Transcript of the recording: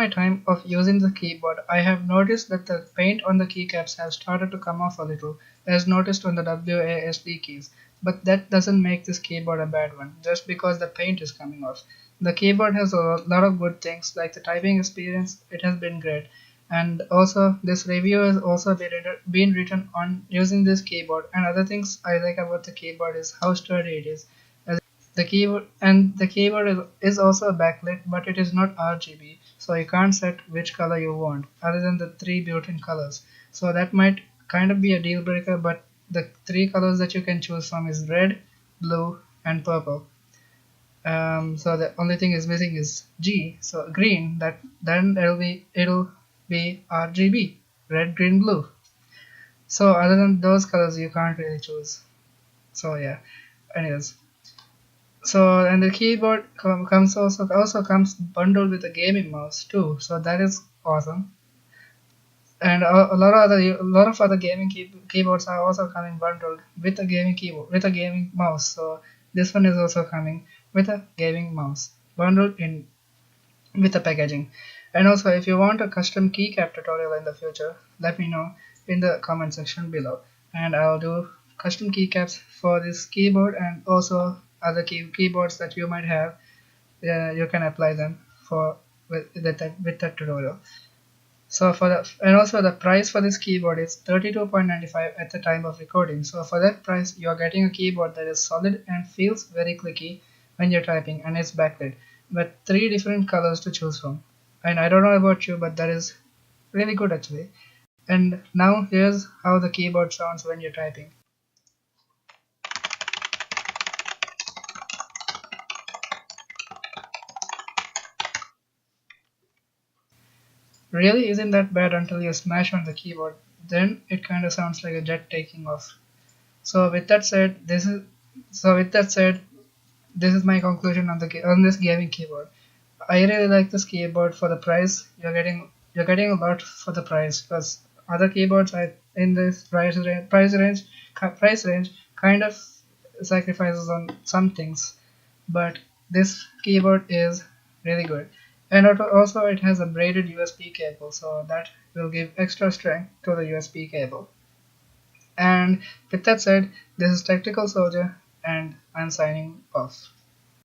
my time of using the keyboard, I have noticed that the paint on the keycaps have started to come off a little, as noticed on the WASD keys. But that doesn't make this keyboard a bad one, just because the paint is coming off. The keyboard has a lot of good things, like the typing experience, it has been great. And also, this review has also been written on using this keyboard. And other things I like about the keyboard is how sturdy it is. The keyboard is also backlit, but it is not RGB, so you can't set which color you want, other than the three built-in colors. So that might kind of be a deal breaker, but the three colors that you can choose from is red, blue, and purple. So the only thing is missing is G, so green. Then it'll be RGB, red, green, blue. So other than those colors, you can't really choose. So yeah. Anyways. So and the keyboard comes comes bundled with a gaming mouse too. So that is awesome. And a lot of other gaming keyboards are also coming bundled with a gaming keyboard with a gaming mouse. So this one is also coming with a gaming mouse bundled in with the packaging. And also, if you want a custom keycap tutorial in the future, let me know in the comment section below, and I'll do custom keycaps for this keyboard and also other keyboards that you might have. You can apply them for with that tutorial. So also the price for this keyboard is 32.95 at the time of recording. So for that price, you are getting a keyboard that is solid and feels very clicky when you're typing, and it's backlit, with three different colors to choose from. And I don't know about you, but that is really good actually. And now here's how the keyboard sounds when you're typing. Really isn't that bad until you smash on the keyboard. Then it kind of sounds like a jet taking off. So with that said, this is my conclusion on this gaming keyboard. I really like this keyboard for the price. You're getting a lot for the price, because other keyboards in this price range kind of sacrifices on some things, but this keyboard is really good. And also it has a braided USB cable, so that will give extra strength to the USB cable. And with that said, this is Tactical Soldier, and I'm signing off.